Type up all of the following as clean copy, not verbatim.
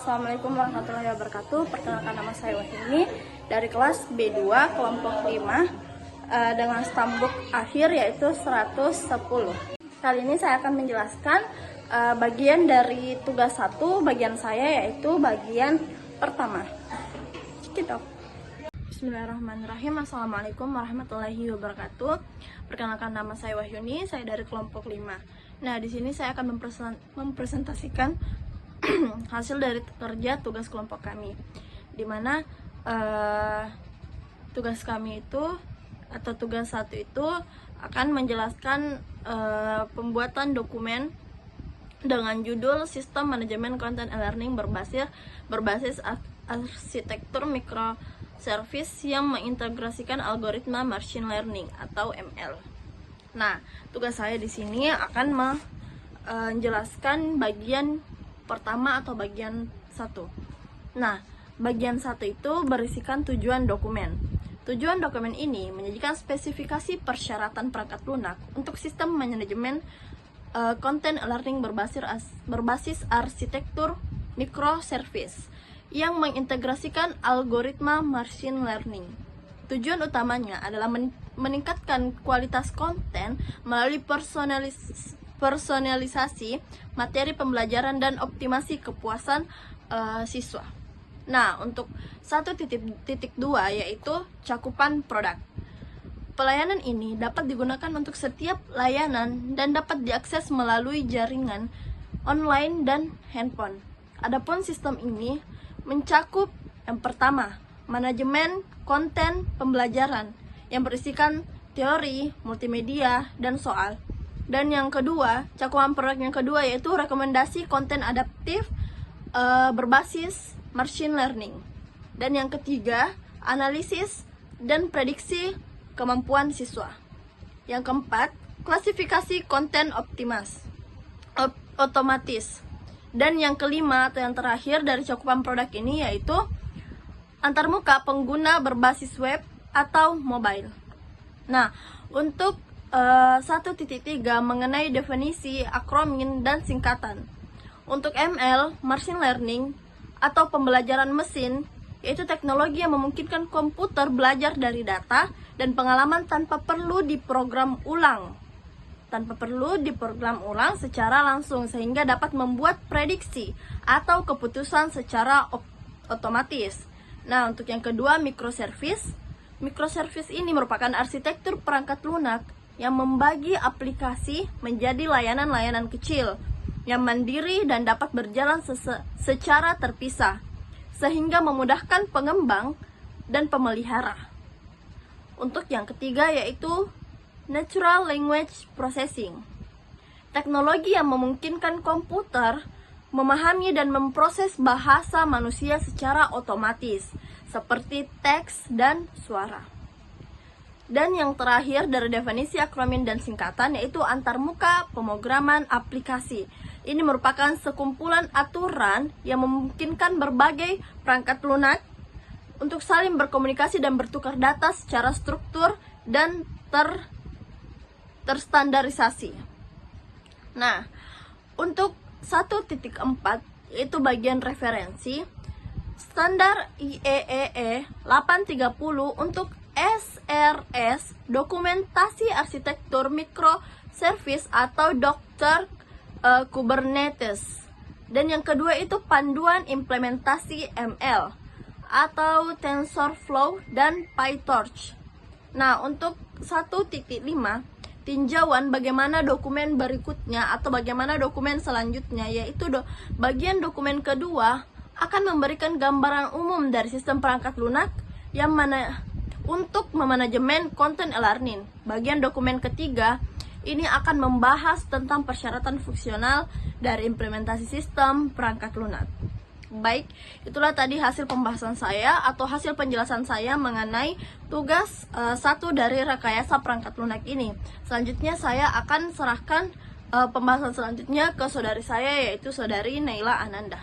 Assalamualaikum warahmatullahi wabarakatuh. Perkenalkan, nama saya Wahyuni dari kelas B2 kelompok 5 dengan stambuk akhir yaitu 110. Kali ini saya akan menjelaskan bagian dari tugas 1, bagian saya yaitu bagian pertama. Kita Bismillahirrahmanirrahim. Assalamualaikum warahmatullahi wabarakatuh. Perkenalkan, nama saya Wahyuni, saya dari kelompok 5. Nah, di sini saya akan mempresentasikan hasil dari kerja tugas kelompok kami, di mana tugas kami itu atau tugas 1 itu akan menjelaskan pembuatan dokumen dengan judul Sistem Manajemen Content e-Learning berbasis arsitektur microservice yang mengintegrasikan algoritma machine learning atau ML. Nah, tugas saya di sini akan menjelaskan bagian pertama atau bagian 1. Nah, bagian 1 itu berisikan tujuan dokumen. Tujuan dokumen ini menyajikan spesifikasi persyaratan perangkat lunak untuk sistem manajemen konten learning berbasis arsitektur microservice yang mengintegrasikan algoritma machine learning. Tujuan utamanya adalah meningkatkan kualitas konten melalui personalisasi materi pembelajaran dan optimasi kepuasan siswa. Nah, untuk 1.2 yaitu cakupan produk. Pelayanan ini dapat digunakan untuk setiap layanan dan dapat diakses melalui jaringan online dan handphone. Adapun sistem ini mencakup yang pertama, manajemen konten pembelajaran yang berisikan teori, multimedia, dan soal. Dan yang kedua, cakupan produk yang kedua yaitu rekomendasi konten adaptif berbasis machine learning. Dan yang ketiga, analisis dan prediksi kemampuan siswa. Yang keempat, klasifikasi konten otomatis. Dan yang kelima atau yang terakhir dari cakupan produk ini yaitu antarmuka pengguna berbasis web atau mobile. Nah, untuk 1.3 mengenai definisi akronim dan singkatan. Untuk ML, machine learning atau pembelajaran mesin, yaitu teknologi yang memungkinkan komputer belajar dari data dan pengalaman tanpa perlu diprogram ulang secara langsung, sehingga dapat membuat prediksi atau keputusan secara otomatis. Nah, untuk yang kedua, microservice. Microservice ini merupakan arsitektur perangkat lunak yang membagi aplikasi menjadi layanan-layanan kecil yang mandiri dan dapat berjalan secara terpisah, sehingga memudahkan pengembang dan pemelihara. Untuk yang ketiga yaitu Natural Language Processing. Teknologi yang memungkinkan komputer memahami dan memproses bahasa manusia secara otomatis, seperti teks dan suara. Dan yang terakhir dari definisi akronim dan singkatan yaitu antarmuka pemrograman aplikasi. Ini merupakan sekumpulan aturan yang memungkinkan berbagai perangkat lunak untuk saling berkomunikasi dan bertukar data secara struktur dan terstandarisasi. Nah, untuk 1.4 yaitu bagian referensi, standar IEEE 830 untuk SRS, dokumentasi arsitektur microservice atau Docker Kubernetes. Dan yang kedua itu panduan implementasi ML atau TensorFlow dan PyTorch. Nah, untuk 1.5 tinjauan bagaimana dokumen berikutnya atau bagaimana dokumen selanjutnya, yaitu bagian dokumen kedua akan memberikan gambaran umum dari sistem perangkat lunak yang untuk memanajemen konten e-learning. Bagian dokumen ketiga ini akan membahas tentang persyaratan fungsional dari implementasi sistem perangkat lunak. Baik, itulah tadi hasil pembahasan saya atau hasil penjelasan saya mengenai tugas 1 dari rekayasa perangkat lunak ini. Selanjutnya saya akan serahkan pembahasan selanjutnya ke saudari saya yaitu saudari Naila Ananda.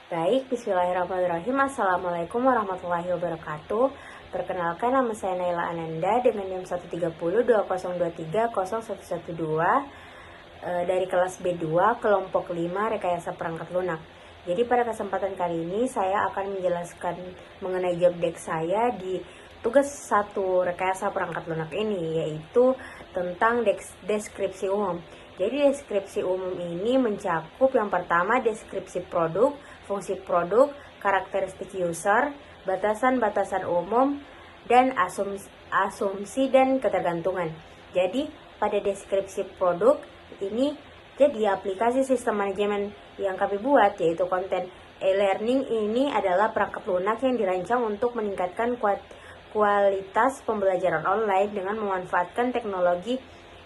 Baik, bismillahirrahmanirrahim. Assalamualaikum warahmatullahi wabarakatuh. Perkenalkan, nama saya Naila Ananda dengan NIM 13020230112 dari kelas B2 kelompok 5 rekayasa perangkat lunak. Jadi pada kesempatan kali ini saya akan menjelaskan mengenai job desk saya di tugas 1 rekayasa perangkat lunak ini, yaitu tentang deskripsi umum. Jadi deskripsi umum ini mencakup yang pertama deskripsi produk, fungsi produk, karakteristik user, batasan-batasan umum, dan asumsi dan ketergantungan. Jadi pada deskripsi produk ini jadi aplikasi sistem manajemen yang kami buat, yaitu konten e-learning ini adalah perangkat lunak yang dirancang untuk meningkatkan kualitas pembelajaran online dengan memanfaatkan teknologi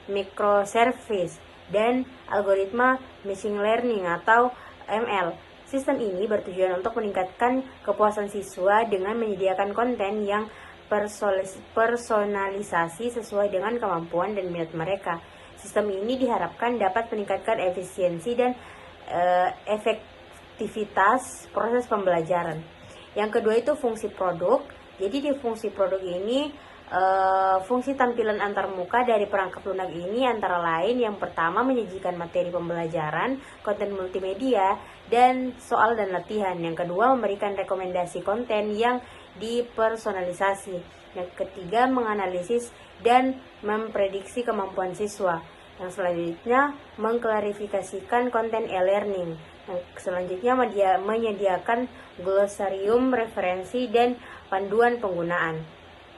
microservice dan algoritma machine learning atau ML. Sistem ini bertujuan untuk meningkatkan kepuasan siswa dengan menyediakan konten yang personalisasi sesuai dengan kemampuan dan minat mereka. Sistem ini diharapkan dapat meningkatkan efisiensi dan efektivitas proses pembelajaran. Yang kedua itu fungsi produk. Jadi di fungsi produk ini, fungsi tampilan antarmuka dari perangkat lunak ini antara lain yang pertama menyajikan materi pembelajaran, konten multimedia, dan soal dan latihan. Yang kedua memberikan rekomendasi konten yang dipersonalisasi. Yang ketiga menganalisis dan memprediksi kemampuan siswa. Yang selanjutnya mengklarifikasikan konten e-learning. Yang selanjutnya menyediakan glosarium referensi dan panduan penggunaan.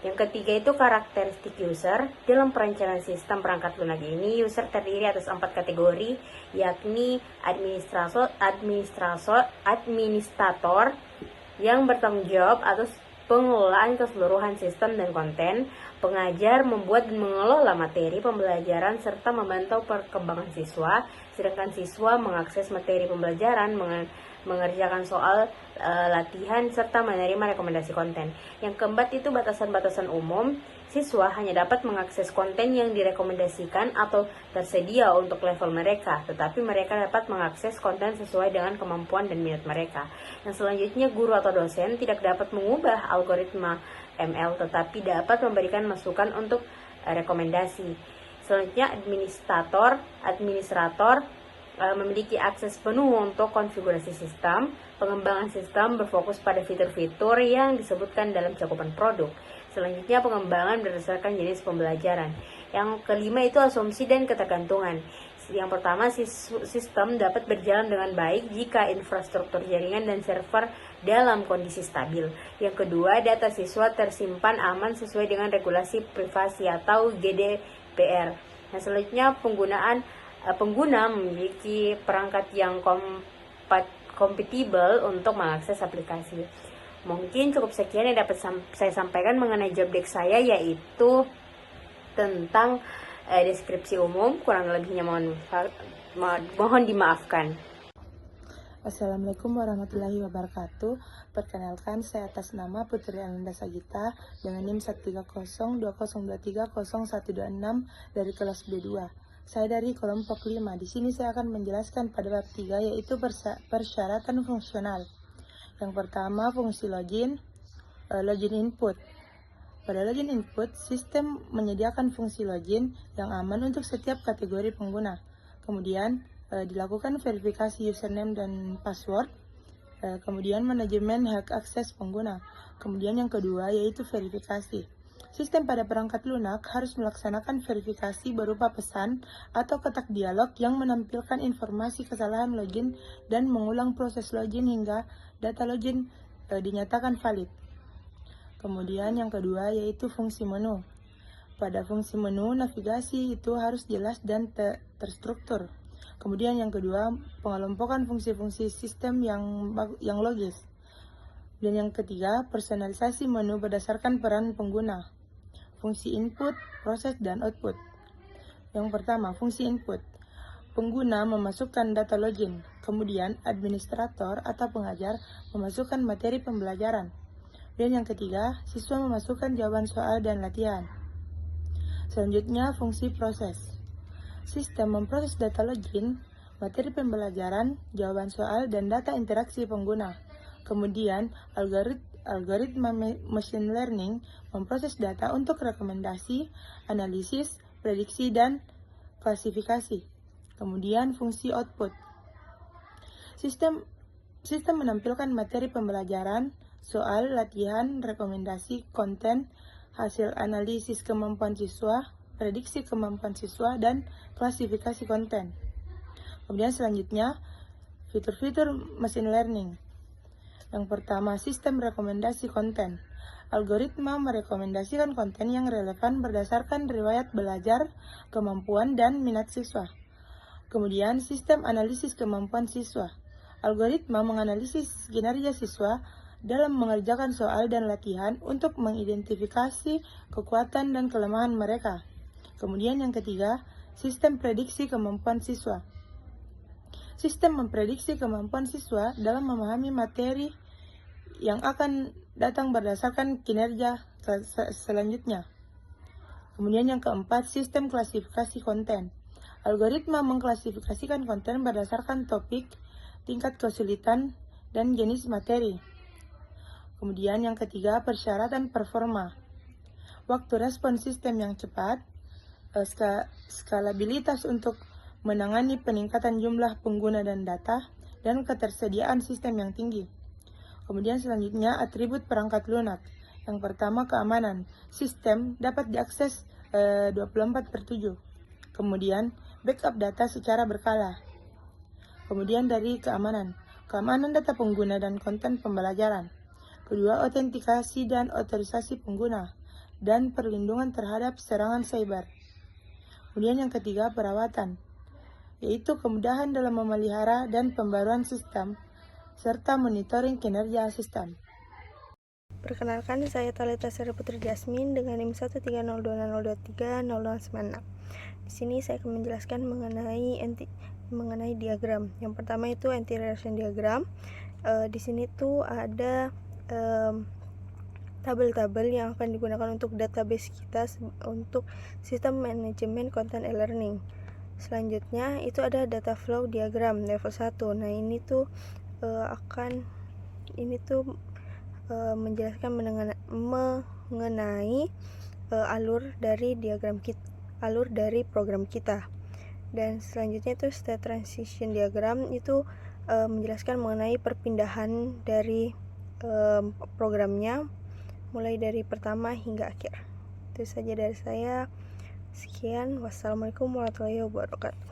Yang ketiga itu karakteristik user. Dalam perencanaan sistem perangkat lunak ini, user terdiri atas 4 kategori, yakni administrator yang bertanggung jawab atas pengelolaan keseluruhan sistem dan konten, pengajar membuat dan mengelola materi pembelajaran serta memantau perkembangan siswa, sedangkan siswa mengakses materi pembelajaran, mengerjakan soal latihan, serta menerima rekomendasi konten. Yang keempat itu batasan-batasan umum. Siswa hanya dapat mengakses konten yang direkomendasikan atau tersedia untuk level mereka, tetapi mereka dapat mengakses konten sesuai dengan kemampuan dan minat mereka. Yang selanjutnya, guru atau dosen tidak dapat mengubah algoritma ML, tetapi dapat memberikan masukan untuk rekomendasi. Selanjutnya, administrator memiliki akses penuh untuk konfigurasi sistem. Pengembangan sistem berfokus pada fitur-fitur yang disebutkan dalam cakupan produk. Selanjutnya pengembangan berdasarkan jenis pembelajaran. Yang kelima itu asumsi dan ketergantungan. Yang pertama, sistem dapat berjalan dengan baik jika infrastruktur jaringan dan server dalam kondisi stabil. Yang kedua, data siswa tersimpan aman sesuai dengan regulasi privasi atau GDPR. Nah, selanjutnya pengguna memiliki perangkat yang kompatibel untuk mengakses aplikasi. Mungkin cukup sekian yang dapat saya sampaikan mengenai job desk saya, yaitu tentang deskripsi umum. Kurang lebihnya mohon dimaafkan. Assalamualaikum warahmatullahi wabarakatuh. Perkenalkan, saya atas nama Putri Ananda Sagita dengan NIM 13020230126 dari kelas B2. Saya dari kelompok 5. Di sini saya akan menjelaskan pada bab 3, yaitu persyaratan fungsional. Yang pertama, fungsi login input. Pada login input, sistem menyediakan fungsi login yang aman untuk setiap kategori pengguna. Kemudian dilakukan verifikasi username dan password. Kemudian manajemen hak akses pengguna. Kemudian yang kedua yaitu verifikasi. Sistem pada perangkat lunak harus melaksanakan verifikasi berupa pesan atau kotak dialog yang menampilkan informasi kesalahan login dan mengulang proses login hingga data login dinyatakan valid. Kemudian yang kedua yaitu fungsi menu. Pada fungsi menu, navigasi itu harus jelas dan terstruktur. Kemudian yang kedua, pengelompokan fungsi-fungsi sistem yang logis. Dan yang ketiga, personalisasi menu berdasarkan peran pengguna. Fungsi input, proses, dan output. Yang pertama, fungsi input. Pengguna memasukkan data login. Kemudian, administrator atau pengajar memasukkan materi pembelajaran. Dan yang ketiga, siswa memasukkan jawaban soal dan latihan. Selanjutnya, fungsi proses. Sistem memproses data login, materi pembelajaran, jawaban soal, dan data interaksi pengguna. Kemudian, algoritma machine learning memproses data untuk rekomendasi, analisis, prediksi, dan klasifikasi. Kemudian, fungsi output. Sistem Sistem menampilkan materi pembelajaran, soal, latihan, rekomendasi, konten, hasil analisis kemampuan siswa, prediksi kemampuan siswa, dan klasifikasi konten. Kemudian selanjutnya, fitur-fitur machine learning. Yang pertama, sistem rekomendasi konten. Algoritma merekomendasikan konten yang relevan berdasarkan riwayat belajar, kemampuan, dan minat siswa. Kemudian, sistem analisis kemampuan siswa. Algoritma menganalisis kinerja siswa dalam mengerjakan soal dan latihan untuk mengidentifikasi kekuatan dan kelemahan mereka. Kemudian yang ketiga, sistem prediksi kemampuan siswa. Sistem memprediksi kemampuan siswa dalam memahami materi yang akan datang berdasarkan kinerja selanjutnya. Kemudian yang keempat, sistem klasifikasi konten. Algoritma mengklasifikasikan konten berdasarkan topik, tingkat kesulitan, dan jenis materi. Kemudian yang ketiga, persyaratan performa. Waktu respon sistem yang cepat, skalabilitas untuk menangani peningkatan jumlah pengguna dan data, dan ketersediaan sistem yang tinggi. Kemudian selanjutnya, atribut perangkat lunak. Yang pertama, keamanan. Sistem dapat diakses 24/7. Kemudian, backup data secara berkala. Kemudian dari keamanan data pengguna dan konten pembelajaran. Kedua, autentikasi dan otorisasi pengguna, dan perlindungan terhadap serangan cyber. Kemudian yang ketiga, perawatan, yaitu kemudahan dalam memelihara dan pembaruan sistem, serta monitoring kinerja sistem. Perkenalkan, saya Talita Sari Putri Jasmine dengan NIM 13020230296. Di sini saya akan menjelaskan mengenai diagram. Yang pertama itu anti-regression diagram. Di sini tuh ada tabel-tabel yang akan digunakan untuk database kita untuk sistem manajemen content e-learning. Selanjutnya itu ada data flow diagram level 1. Nah, ini tuh menjelaskan mengenai alur dari program kita. Dan selanjutnya itu state transition diagram, itu menjelaskan mengenai perpindahan dari programnya mulai dari pertama hingga akhir. Itu saja dari saya. Sekian, wassalamualaikum warahmatullahi wabarakatuh.